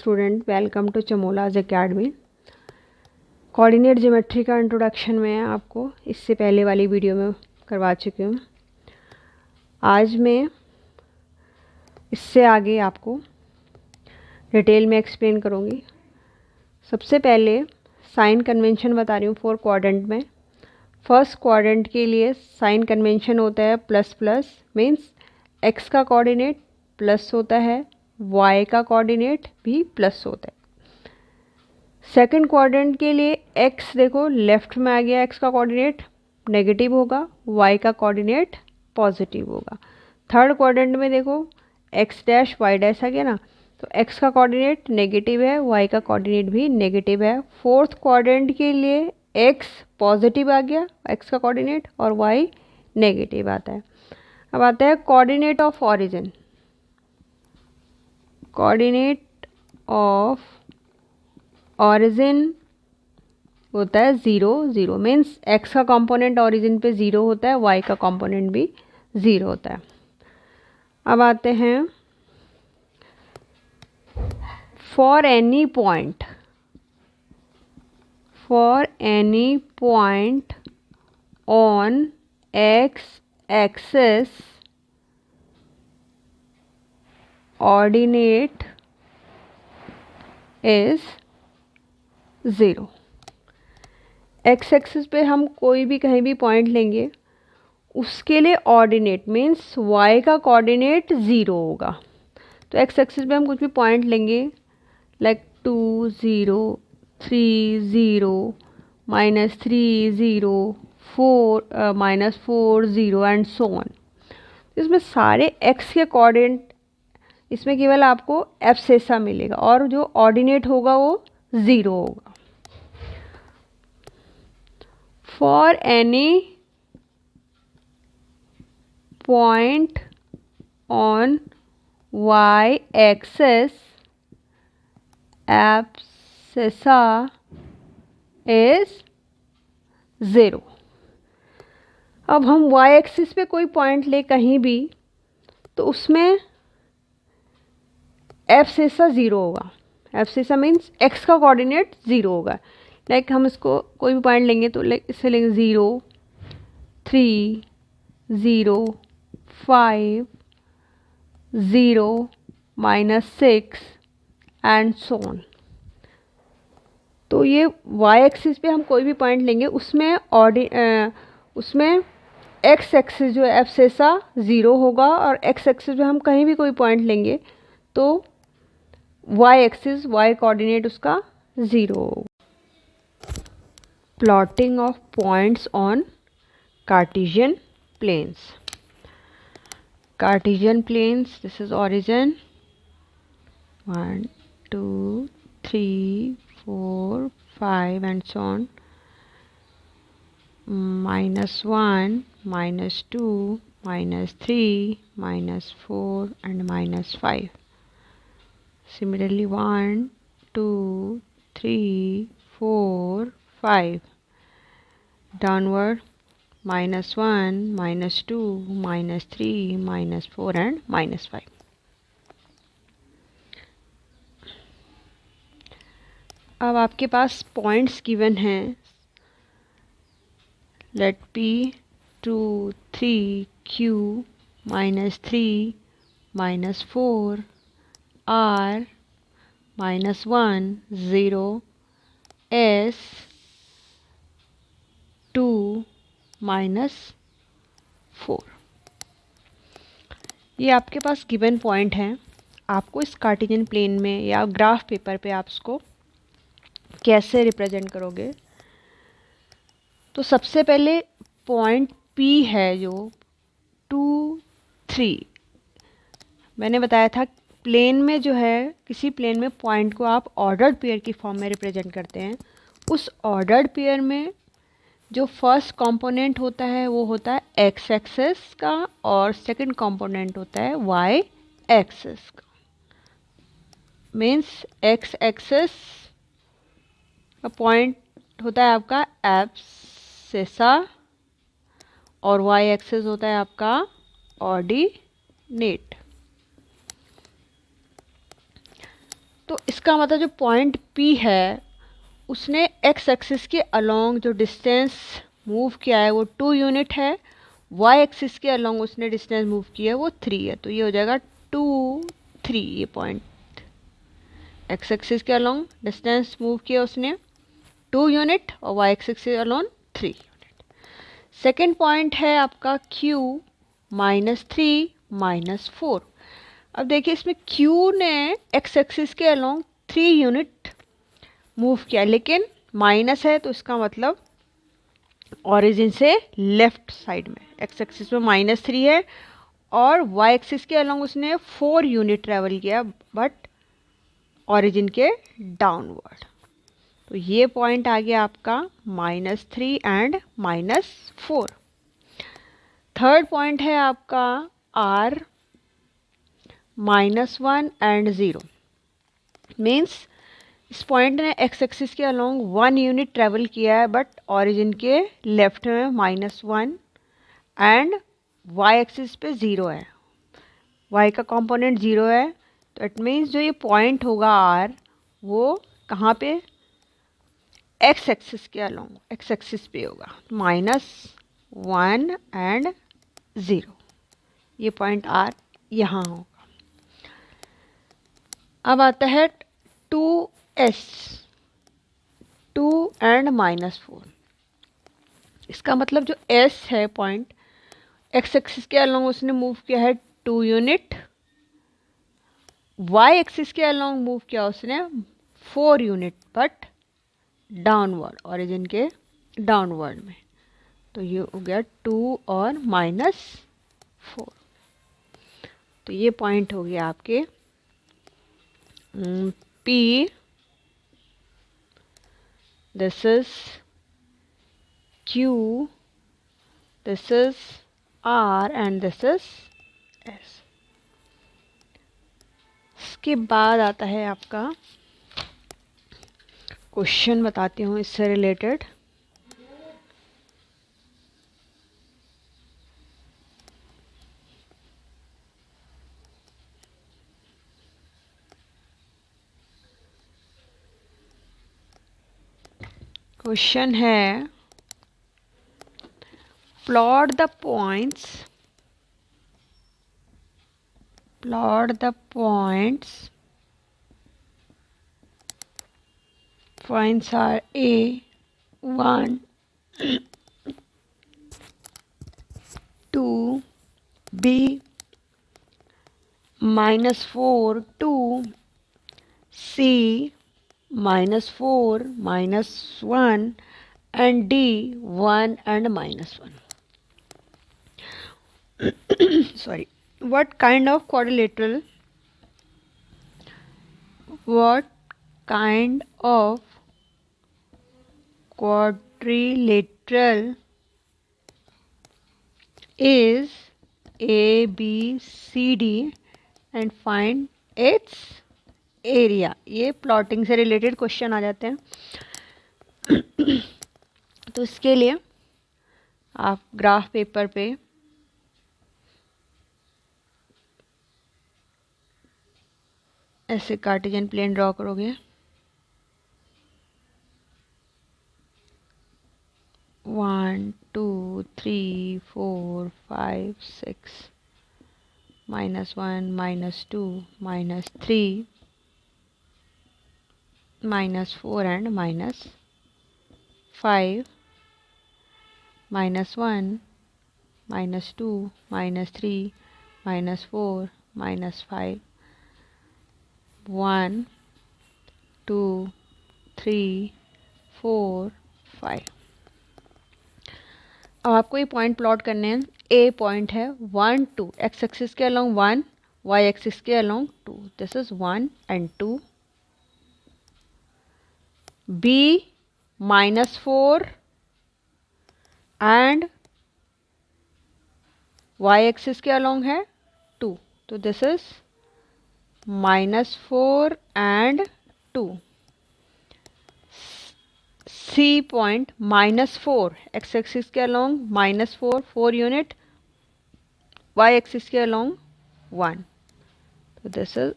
Student, welcome to Chamola's academy. Coordinate geometry का introduction मैं आपको इससे पहले वाली वीडियो में करवा चुकी हूँ। आज मैं इससे आगे आपको डिटेल में एक्सप्लेन करूँगी। सबसे पहले साइन कन्वेंशन बता रही हूँ फॉर क्वाड्रेंट में। फर्स्ट क्वाड्रेंट के लिए साइन कन्वेंशन होता है प्लस प्लस, मीन्स एक्स का कोऑर्डिनेट प्लस होता है, वाई का कोऑर्डिनेट भी प्लस होता है। सेकंड क्वाड्रेंट के लिए एक्स देखो लेफ्ट में आ गया, एक्स का कोऑर्डिनेट नेगेटिव होगा, वाई का कोऑर्डिनेट पॉजिटिव होगा। थर्ड क्वाड्रेंट में देखो एक्स डैश वाई डैश आ गया ना, तो एक्स का कोऑर्डिनेट नेगेटिव है, वाई का कोऑर्डिनेट भी नेगेटिव है। फोर्थ क्वाड्रेंट के लिए एक्स पॉजिटिव आ गया, एक्स का कोऑर्डिनेट, और वाई नेगेटिव आता है। अब आता है coordinate of origin. Coordinate of origin होता है 0 0, मीन्स एक्स का कंपोनेंट ऑरिजिन पे 0 होता है, वाई का कंपोनेंट भी 0 होता है। अब आते हैं for any point on x axis ordinate is 0। X axis पे हम कोई भी कहीं भी पॉइंट लेंगे, उसके लिए ऑर्डिनेट मीन्स वाई का कोऑर्डिनेट 0 होगा। तो एक्स एक्सिस पे हम कुछ भी पॉइंट लेंगे लाइक 2 0 3 0 -3 0 4 -4 0 एंड सो ऑन। इसमें सारे एक्स के कोऑर्डिनेट, इसमें केवल आपको एब्सेसा मिलेगा और जो ऑर्डिनेट होगा वो 0 होगा। For any point on y axis abscissa is 0। अब हम वाई एक्सिस पे कोई पॉइंट ले कहीं भी, तो उसमें एब्सेसा 0 होगा। एब्सेसा मीन्स एक्स का कोऑर्डिनेट 0 होगा। लाइक हम इसको कोई भी पॉइंट लेंगे तो लाइक इससे लेंगे 0 3 0 5 0 -6 एंड सो ऑन। तो ये वाई एक्सिस पे हम कोई भी पॉइंट लेंगे, उसमें एक्स एक्सिस जो है एब्सेसा 0 होगा, और एक्स एक्सिस पे हम कहीं भी कोई पॉइंट लेंगे तो वाई एक्सिस, वाई कोऑर्डिनेट उसका 0 होगा। Plotting of points on Cartesian planes. Cartesian planes, this is origin 1 2 3 4 5 and so on, -1 -2 -3 -4 and -5. Similarly 1 2 3 4 5 downward, -1 -2 -3 -4 and -5. अब आपके पास पॉइंट्स गिवन हैं, late P 2 3 Q -3 -4 R -1 0 S 2 -4। ये आपके पास गिवन पॉइंट हैं। आपको इस कार्टेशियन प्लेन में या ग्राफ पेपर पे आप इसको कैसे रिप्रेजेंट करोगे? तो सबसे पहले पॉइंट P है जो 2 3, मैंने बताया था प्लेन में जो है, किसी प्लेन में पॉइंट को आप ऑर्डर्ड पेयर की फॉर्म में रिप्रेजेंट करते हैं। उस ऑर्डर्ड पेयर में जो फर्स्ट कंपोनेंट होता है वो होता है एक्स एक्सिस का, और सेकंड कंपोनेंट होता है वाई एक्सिस का। मीन्स एक्स एक्सिस का पॉइंट होता है आपका एब्सेसा, और वाई एक्सिस होता है आपका ऑर्डिनेट। तो इसका मतलब जो पॉइंट P है उसने एक्स एक्सिस के अलोंग जो डिस्टेंस मूव किया है वो 2 यूनिट है, वाई एक्सिस के अलोंग उसने डिस्टेंस मूव किया है वो 3 है। तो ये हो जाएगा 2 3। ये पॉइंट एक्स एक्सिस के अलोंग डिस्टेंस मूव किया उसने 2 यूनिट और वाई एक्सिस के अलोंग 3 यूनिट। सेकेंड पॉइंट है आपका Q -3 -4। अब देखिए इसमें Q ने एक्स एक्सिस के अलोंग 3 यूनिट मूव किया, लेकिन माइनस है तो इसका मतलब ओरिजिन से लेफ्ट साइड में एक्स एक्सिस में -3 है और वाई एक्सिस के अलोंग उसने 4 यूनिट ट्रेवल किया बट ओरिजिन के डाउनवर्ड। तो ये पॉइंट आ गया आपका -3 एंड -4। थर्ड पॉइंट है आपका R -1 एंड 0। मीन्स इस पॉइंट ने एक्स एक्सिस के अलोंग 1 यूनिट ट्रेवल किया है बट ओरिजिन के लेफ्ट में -1 एंड वाई एक्सिस पे 0 है, वाई का कंपोनेंट 0 है। तो इट मीन्स जो ये पॉइंट होगा R वो कहाँ पे, एक्स एक्सिस के अलोंग एक्स एक्सिस पे होगा, -1 एंड 0। ये पॉइंट R यहाँ होगा। अब आता है 2S 2 एंड -4। इसका मतलब जो S है पॉइंट एक्स एक्सिस के अलोंग उसने मूव किया है 2 यूनिट, वाई एक्सिस के अलोंग मूव किया उसने 4 यूनिट बट डाउनवर्ड, ओरिजिन के डाउनवर्ड में। तो ये हो गया 2 और -4। तो ये पॉइंट हो गया आपके P, this is Q, this is R and this is S। इसके बाद आता है आपका क्वेश्चन, बताती हूँ इससे रिलेटेड। क्वेश्चन है plot the points points are A 1 2 B -4 2 C -4 -1 and D 1 and -1। Sorry, what kind of quadrilateral is ABCD and find its area. ये प्लॉटिंग से रिलेटेड क्वेश्चन आ जाते हैं। तो इसके लिए आप ग्राफ पेपर पे ऐसे कार्टेशियन प्लेन ड्रॉ करोगे, 1 2 3 4 5 6 -1 -2 -3 -4 and -5 -1 -2 -3 -4 -5 1 2 3 4 5। अब आपको ये पॉइंट प्लॉट करने हैं। ए पॉइंट है 1 2, एक्स एक्सिस के अलोंग 1, वाई एक्सिस के along 2। This is 1 and 2। B -4 and y axis के अलोंग है 2। तो this is -4 and 2। C point -4, x axis के अलोंग -4 4 यूनिट, वाई एक्सिस के अलोंग 1। तो this is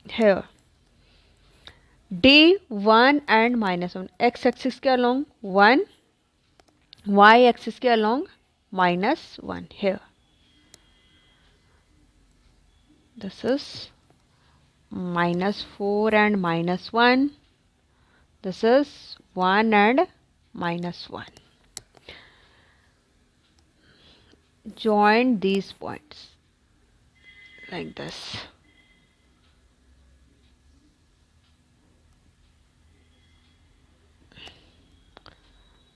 here. D 1 and -1, x axis के along 1, y axis के along -1 here. This is -4 and -1. This is 1 and -1. Join these points like this.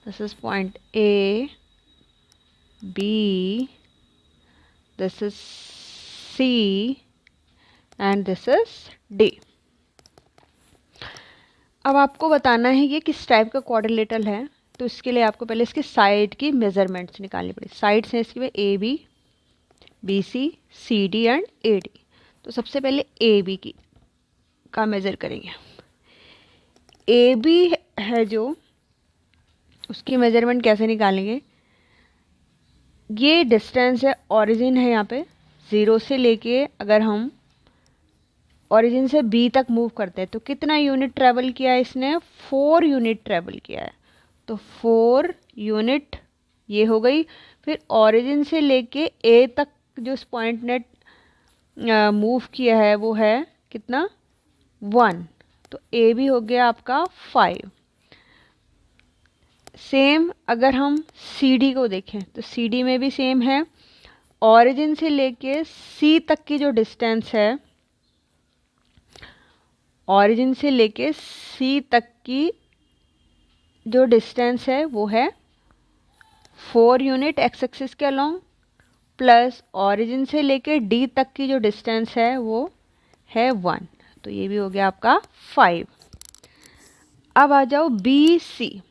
This is point A, B, this is C and this is D. अब आपको बताना है ये किस type का quadrilateral है, तो इसके लिए आपको पहले इसकी साइड की मेजरमेंट्स निकालनी पड़ेगी। साइड्स हैं इसकी A B, B C, C D and A D. तो सबसे पहले ए बी की का मेज़र करेंगे। ए बी है जो, उसकी मेजरमेंट कैसे निकालेंगे, ये डिस्टेंस है, ओरिजिन है यहाँ पे 0 से लेके, अगर हम ओरिजिन से बी तक मूव करते हैं तो कितना यूनिट ट्रेवल किया है इसने, 4 यूनिट ट्रेवल किया है। तो 4 यूनिट ये हो गई। फिर ओरिजिन से लेके ए तक जो इस पॉइंट ने मूव किया है वो है कितना, 1। तो ए भी हो गया आपका 5। सेम अगर हम सी डी को देखें तो सी डी में भी सेम है, ओरिजिन से लेके सी तक की जो डिस्टेंस है, ओरिजिन से लेके सी तक की जो डिस्टेंस है वो है 4 यूनिट एक्स एक्सिस के अलोंग, प्लस ओरिजिन से लेके डी तक की जो डिस्टेंस है वो है 1। तो ये भी हो गया आपका 5। अब आ जाओ बी सी।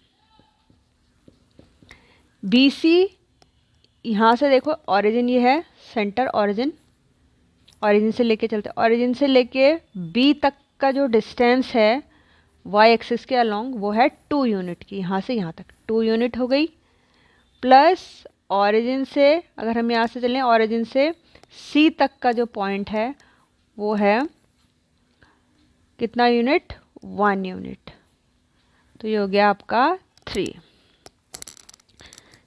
बी सी यहाँ से देखो, ओरिजिन ये है सेंटर, ओरिजिन, ओरिजिन से लेके चलते, ओरिजिन से लेके बी तक का जो डिस्टेंस है वाई एक्सिस के अलोंग वो है 2 यूनिट की, यहाँ से यहाँ तक 2 यूनिट हो गई। प्लस ओरिजिन से, अगर हम यहाँ से चलें, ओरिजिन से सी तक का जो पॉइंट है वो है कितना यूनिट, 1 यूनिट। तो ये हो गया आपका 3।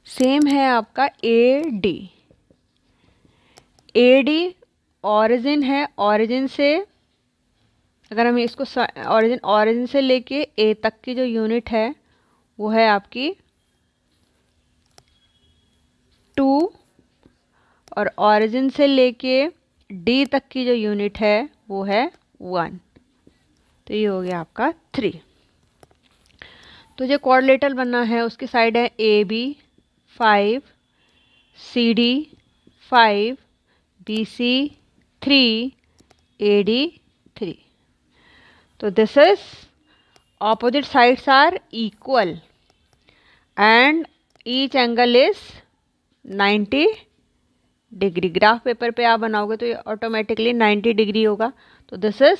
सेम है आपका A D. A D origin है, ओरिजिन से अगर हम इसको ओरिजिन से लेके ए तक की जो यूनिट है वो है आपकी 2, और ओरिजिन से लेके डी तक की जो यूनिट है वो है 1। तो ये हो गया आपका 3। तो जो क्वाड्रिलेटरल बनना है उसकी साइड है A B 5, C D 5, B C 3, A D 3। तो this is opposite sides are equal and each angle is 90 degree. Graph paper पे आप बनाओगे तो ये ऑटोमेटिकली 90 डिग्री होगा। तो this is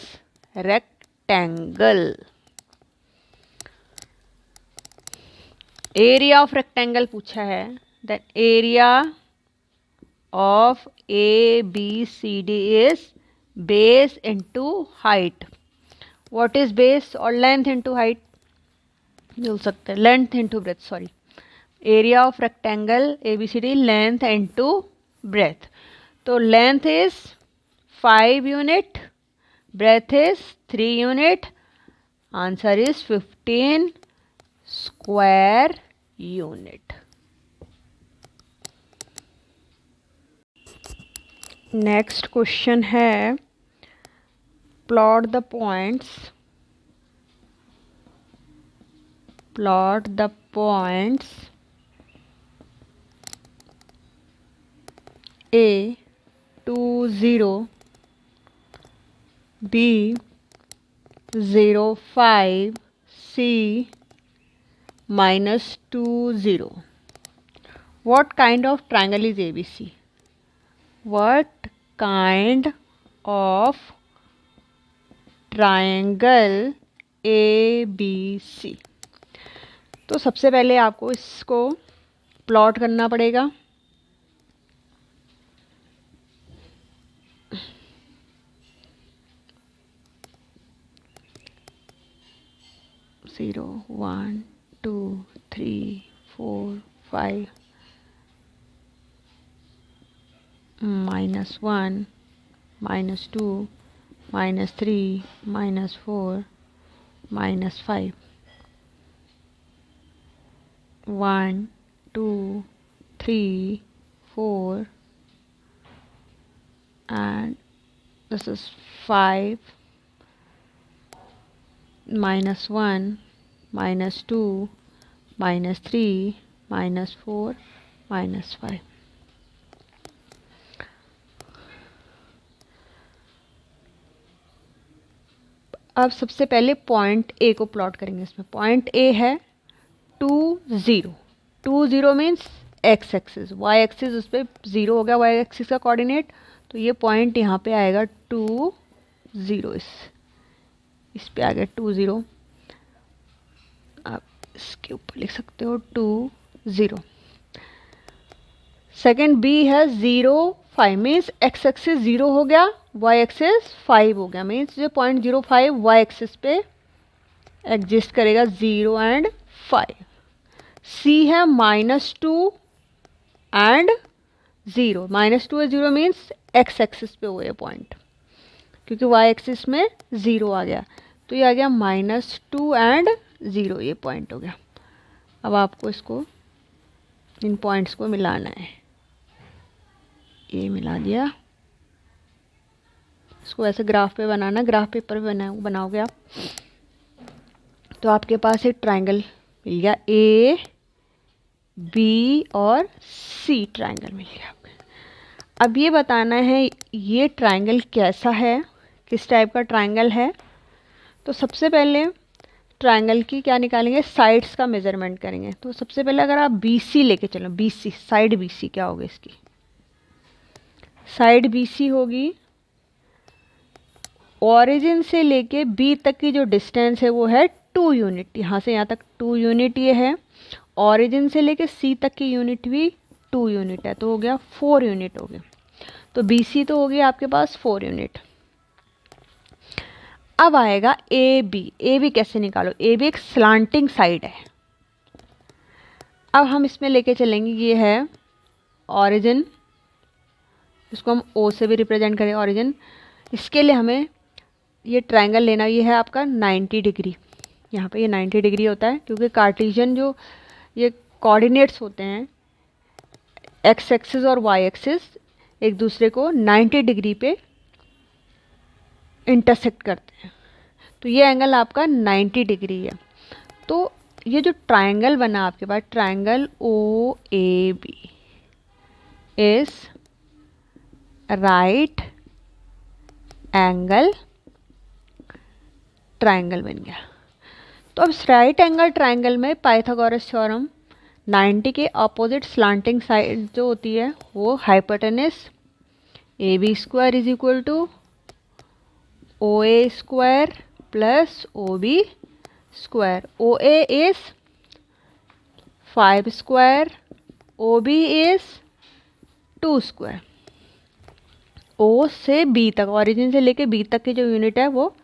rectangle. Area of rectangle पूछा है, the area of A B C D is base into height. What is base और लेंथ इनटू हाइट, बोल सकते हैं length into breadth, sorry. Area of rectangle A B C D, length into breadth. तो length is 5 unit, breadth is 3 unit, answer is 15 square unit. Next question है, plot the points A 2 0, B 0 5, C -2 0. What kind of triangle is ABC? What kind of triangle A B C? तो सबसे पहले आपको इसको plot करना पड़ेगा। 0 1 2 3 4 5 -1 -2 -3 -4 -5 1 2 3 4 and this is 5 -1 -2 -3 -4 -5। अब सबसे पहले पॉइंट ए को प्लॉट करेंगे। इसमें पॉइंट ए है 2 0। 2 0 means x axis, y axis उस पर 0 हो गया, वाई एक्सिस का कोऑर्डिनेट। तो ये पॉइंट यहाँ पे आएगा 2 0, इस पे आ गया 2 0। आप इसके ऊपर लिख सकते हो 2 0। सेकेंड बी है 0 5 मीन्स एक्स एक्सिस 0 हो गया, वाई एक्सिस 5 हो गया, मीन्स जो 0.05 वाई एक्सिस पे एग्जिस्ट करेगा 0 एंड 5। सी है -2 एंड 0। -2 और 0 मीन्स एक्स एक्सिस पे हुए पॉइंट, क्योंकि वाई एक्सिस में 0 आ गया, तो ये आ गया -2 एंड 0, ये पॉइंट हो गया। अब आपको इसको इन पॉइंट्स को मिलाना है। ये मिला दिया। इसको ऐसे ग्राफ पे बनाना, ग्राफ पेपर पे बनाओगे आप तो आपके पास एक ट्रायंगल मिल गया, ए बी और सी ट्रायंगल मिल गया। अब ये बताना है ये ट्रायंगल कैसा है, किस टाइप का ट्रायंगल है। तो सबसे पहले ट्रायंगल की क्या निकालेंगे, साइड्स का मेजरमेंट करेंगे। तो सबसे पहले अगर आप BC लेके चलो, BC साइड BC क्या होगी इसकी, साइड BC होगी ओरिजिन से लेके बी तक की जो डिस्टेंस है वो है 2 यूनिट। यहाँ से यहाँ तक 2 यूनिट ये है। ओरिजिन से लेके सी तक की यूनिट भी 2 यूनिट है, तो हो गया 4 यूनिट हो गया। तो BC तो हो गया आपके पास 4 यूनिट। अब आएगा AB। AB कैसे निकालो, AB एक स्लांटिंग साइड है। अब हम इसमें लेके चलेंगे, ये है ओरिजिन, इसको हम O से भी रिप्रेजेंट करें ओरिजिन। इसके लिए हमें ये ट्रायंगल लेना, ये है आपका 90 डिग्री। यहाँ पे ये 90 डिग्री होता है, क्योंकि कार्टेशियन जो ये कोऑर्डिनेट्स होते हैं एक्स एक्सिस और वाई एक्सिस एक दूसरे को 90 डिग्री पे इंटरसेक्ट करते हैं। तो ये एंगल आपका 90 डिग्री है। तो ये जो ट्रायंगल बना आपके पास, triangle OAB is right angle triangle बन गया। तो अब राइट एंगल ट्रायंगल में पाइथागोरस थ्योरम 90 के अपोजिट स्लांटिंग साइड जो होती है वो hypotenuse AB square is equal to OA square plus OB square. OA is 5 square, OB is 2 square. O से B तक, ओरिजिन से लेके B तक की जो यूनिट है वो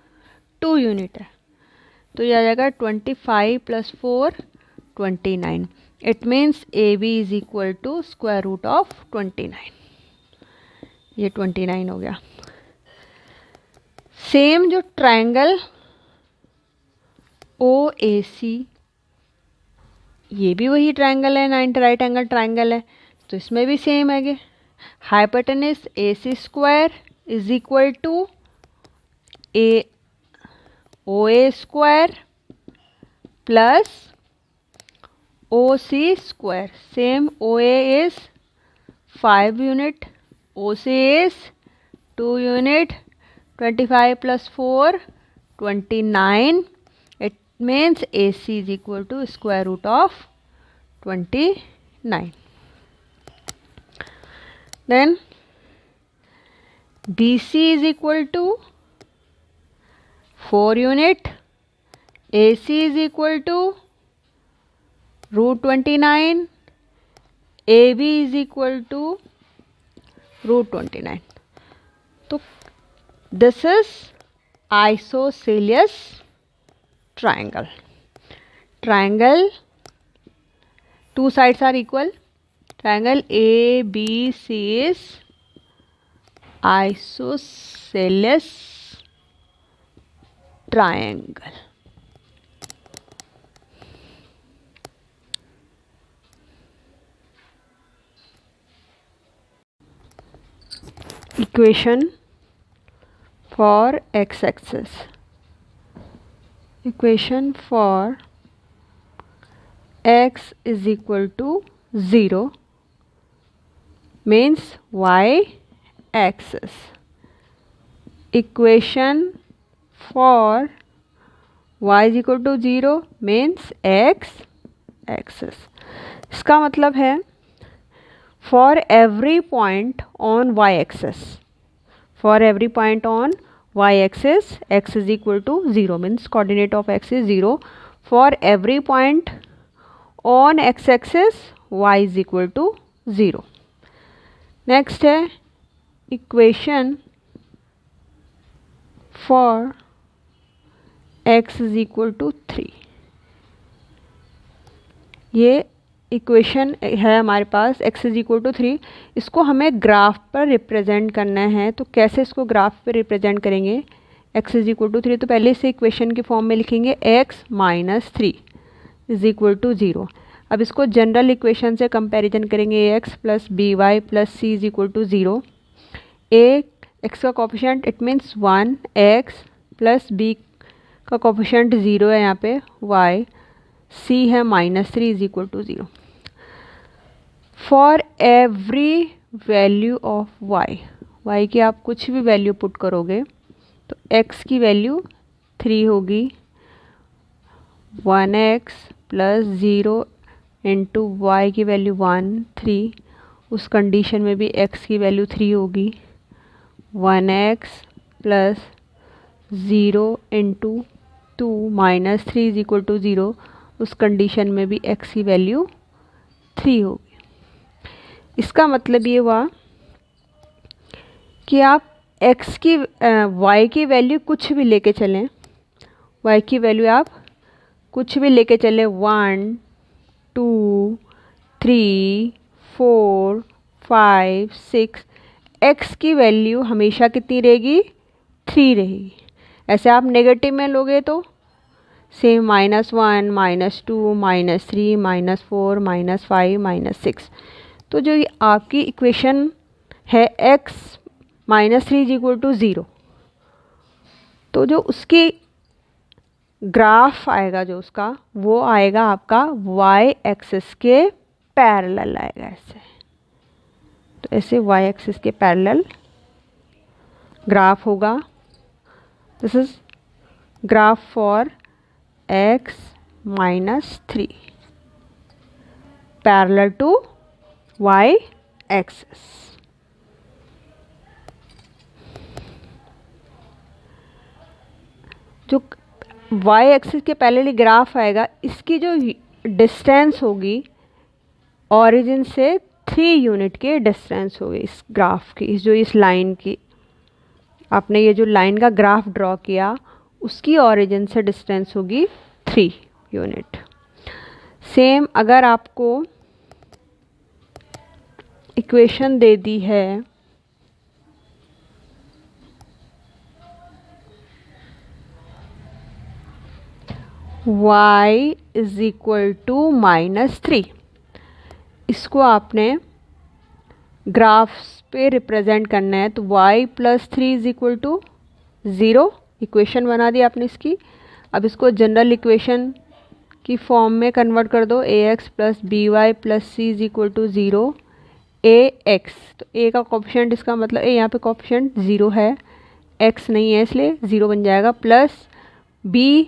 2 यूनिट है। तो ये आ जाएगा 25 + 4 29। It means AB is equal to square root of 29। ये 29 हो गया। सेम जो ट्रायंगल OAC, ये भी वही ट्रायंगल है, 90 राइट एंगल ट्रायंगल है, तो इसमें भी सेम है। Hypotenuse AC square is equal to OA square plus OC square. Same OA is 5 unit, OC is 2 unit, 25 + 4 29। It means AC is equal to square root of 29। Then BC is equal to 4 unit, AC is equal to √29, AB is equal to √29। तो this is isosceles triangle. triangle, two sides are equal. Triangle ABC is isosceles triangle. Equation for x-axis. Equation for x is equal to 0 means y-axis. Equation for y is equal to 0 means x-axis. इसका मतलब है for every point on y-axis. For every point on y-axis, x is equal to 0 means coordinate of x is 0. For every point on x-axis, y is equal to 0. Next है equation for x is equal to 3. ये equation है हमारे पास x is equal to 3. इसको हमें graph पर represent करना है. तो कैसे इसको ग्राफ पर रिप्रेजेंट करेंगे? x इज इक्वल टू 3 तो पहले से इक्वेशन के फॉर्म में लिखेंगे x minus 3 is equal to 0. अब इसको जनरल इक्वेशन से कंपैरिजन करेंगे. ax plus b y plus c is equal to 0. x का coefficient it means 1, x plus b का कोफिशिएंट 0 है यहाँ पे, y, c है minus 3 is equal to 0. For every value of y की आप कुछ भी वैल्यू पुट करोगे तो x की वैल्यू 3 होगी. 1x प्लस 0 इंटू वाई की वैल्यू 1, 3. उस कंडीशन में भी x की वैल्यू 3 होगी. 1x plus 0 into 2 minus 3 is equal to 0. उस कंडीशन में भी x की वैल्यू 3 होगी. इसका मतलब ये हुआ कि आप x की y की वैल्यू कुछ भी लेके चलें. y की वैल्यू आप कुछ भी लेके चलें. 1, 2, 3, 4, 5, 6. x की वैल्यू हमेशा कितनी रहेगी? 3 रहेगी. ऐसे आप नेगेटिव में लोगे तो सेम -1, -2, -3, -4, -5, -6. तो जो आपकी इक्वेशन है x minus 3 is equal to 0, तो जो उसकी ग्राफ आएगा जो उसका वो आएगा आपका y एक्सिस के पैरेलल आएगा ऐसे. तो ऐसे y एक्सिस के पैरेलल ग्राफ होगा. This is graph for x minus 3 parallel to y axis. जो y एक्सिस के पैरेलल ग्राफ आएगा, इसकी जो डिस्टेंस होगी ओरिजिन से 3 यूनिट के डिस्टेंस होगी इस ग्राफ की. जो इस लाइन की आपने ये जो लाइन का ग्राफ ड्रॉ किया उसकी ओरिजिन से डिस्टेंस होगी 3 यूनिट. सेम अगर आपको इक्वेशन दे दी है y इज इक्वल टू -3, इसको आपने ग्राफ्स पे रिप्रेजेंट करना है. तो y plus 3 is equal to 0 equation बना दी आपने इसकी. अब इसको जनरल इक्वेशन की फॉर्म में कन्वर्ट कर दो. ax plus b y plus c is equal to 0. ax तो a का कोफिशिएंट, इसका मतलब a यहाँ पे कोफिशिएंट 0 है, x नहीं है इसलिए 0 बन जाएगा. प्लस b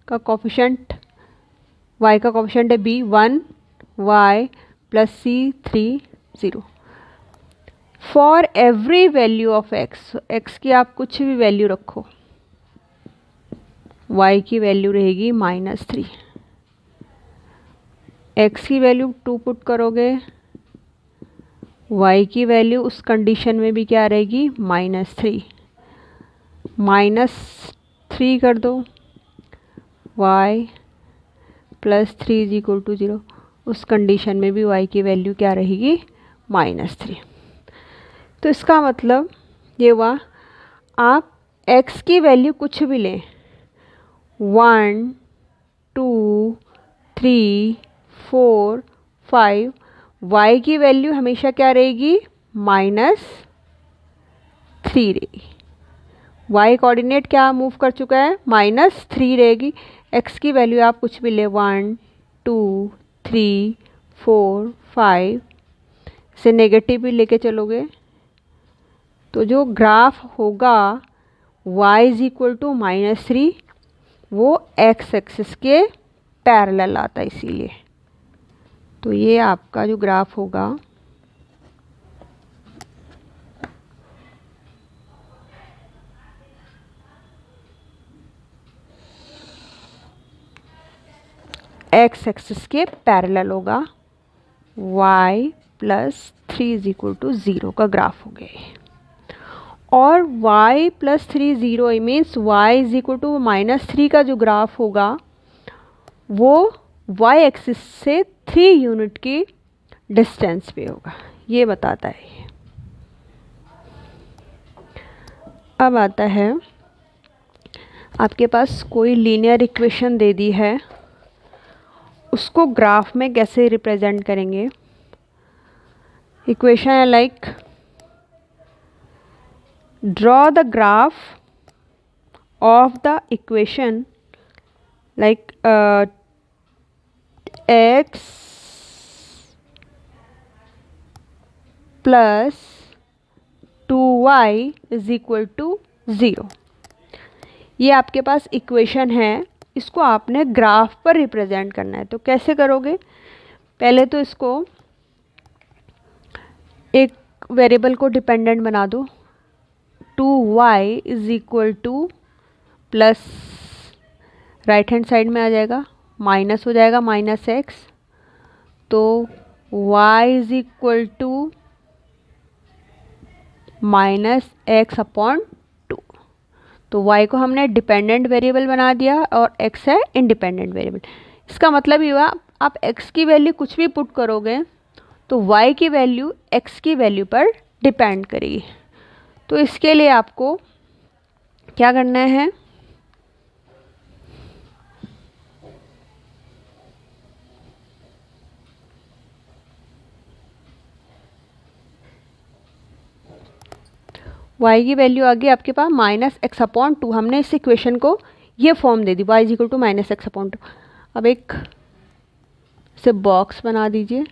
का कोफिशिएंट, y का कोफिशिएंट है b 1, y plus c 3, 0. For every value of x की आप कुछ भी वैल्यू रखो, y की वैल्यू रहेगी -3. x की वैल्यू 2 पुट करोगे, y की वैल्यू उस कंडीशन में भी क्या रहेगी? -3. -3 कर दो, y plus 3 is equal to 0, उस कंडीशन में भी y की वैल्यू क्या रहेगी, -3। तो इसका मतलब ये हुआ, आप x की वैल्यू कुछ भी लें, 1 2 3 4 5, y की वैल्यू हमेशा क्या रहेगी, -3 रहेगी। y कोऑर्डिनेट क्या मूव कर चुका है, -3 रहेगी। x की वैल्यू आप कुछ भी ले, 1 2 3 4 5, से नेगेटिव भी लेके चलोगे तो जो ग्राफ होगा y इज इक्वल टू -3, वो x एक्सिस के पैरेलल आता है इसीलिए। तो ये आपका जो ग्राफ होगा x एक्सिस के पैरेलल होगा, y plus 3 is equal to 0 का ग्राफ हो गया। और y plus 3 0 means y is equal to -3 का जो ग्राफ होगा वो y एक्सिस से 3 यूनिट की डिस्टेंस पे होगा, ये बताता है। अब आता है, आपके पास कोई लीनियर इक्वेशन दे दी है, उसको ग्राफ में कैसे रिप्रेजेंट करेंगे। इक्वेशन है like, draw the graph of the equation like x plus 2y is equal to 0। ये आपके पास इक्वेशन है, इसको आपने ग्राफ पर रिप्रेजेंट करना है। तो कैसे करोगे, पहले तो इसको एक वेरिएबल को डिपेंडेंट बना दो, 2y is equal two plus, right hand side में आ जाएगा, माइनस हो जाएगा -x, तो y is equal to -x/2। तो y को हमने डिपेंडेंट वेरिएबल बना दिया और x है इंडिपेंडेंट वेरिएबल। इसका मतलब ये हुआ, आप x की वैल्यू कुछ भी पुट करोगे तो y की वैल्यू x की वैल्यू पर डिपेंड करेगी। तो इसके लिए आपको क्या करना है, y की वैल्यू आ गई आपके पास -x/2। हमने इस इक्वेशन को ये फॉर्म दे दी, y is equal to -x/2। अब एक से बॉक्स बना दीजिए,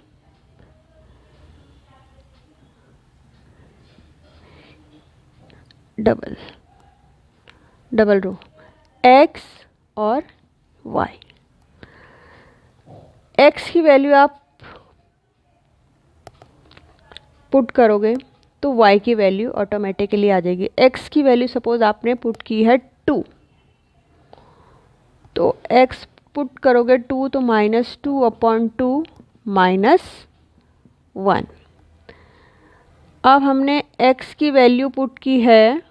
डबल रो, x और y। x की वैल्यू आप पुट करोगे तो y की वैल्यू ऑटोमेटिकली आ जाएगी। x की वैल्यू सपोज आपने पुट की है 2, तो x पुट करोगे 2, तो -2/2 -1। अब हमने x की वैल्यू पुट की है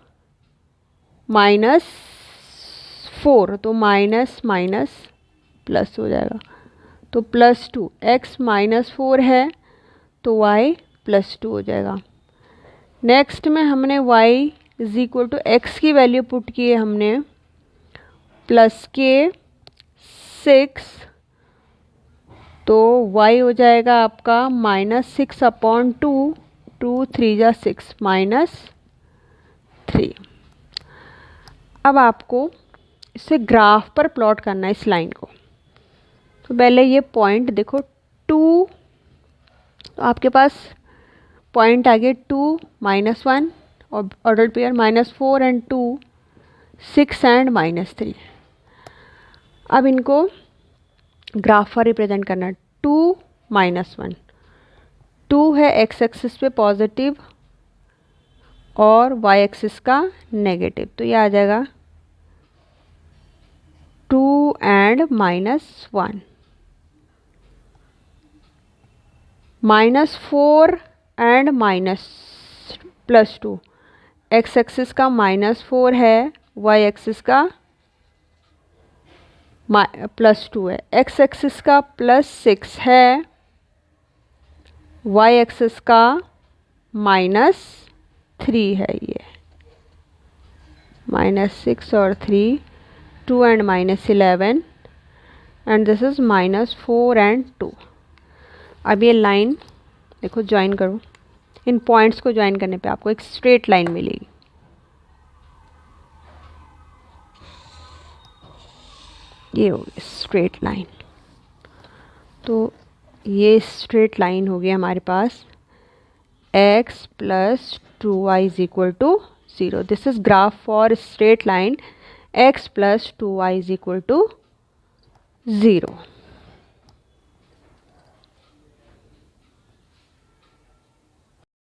-4, तो माइनस माइनस प्लस हो जाएगा, तो +2। x -4 है तो y +2 हो जाएगा। नेक्स्ट में हमने y is equal to x की वैल्यू पुट की है हमने +6, तो y हो जाएगा आपका -6/2, 2 3 जा 6, -3। अब आपको इसे ग्राफ पर प्लॉट करना है इस लाइन को। तो पहले ये पॉइंट देखो 2, तो आपके पास पॉइंट आ गए 2 -1 और ऑर्डर पेयर -4 एंड 2, 6 एंड -3। अब इनको ग्राफ पर रिप्रेजेंट करना है। 2 -1, 2 है x एक्सिस पे पॉजिटिव और y एक्सिस का नेगेटिव, तो ये आ जाएगा 2 एंड -1, -4 एंड +2। x एक्सिस का -4 है, y एक्सिस का +2 है, x एक्सिस का +6 है, y एक्सिस का -3 है। ये -6 और 3, 2 and -11 and this is -4 and 2। अब ये लाइन देखो ज्वाइन करो, इन पॉइंट्स को ज्वाइन करने पे आपको एक स्ट्रेट लाइन मिलेगी। ये हो गई स्ट्रेट लाइन। तो ये स्ट्रेट लाइन हो गई हमारे पास x + 2y = 0। This is graph for straight line x + 2y = 0।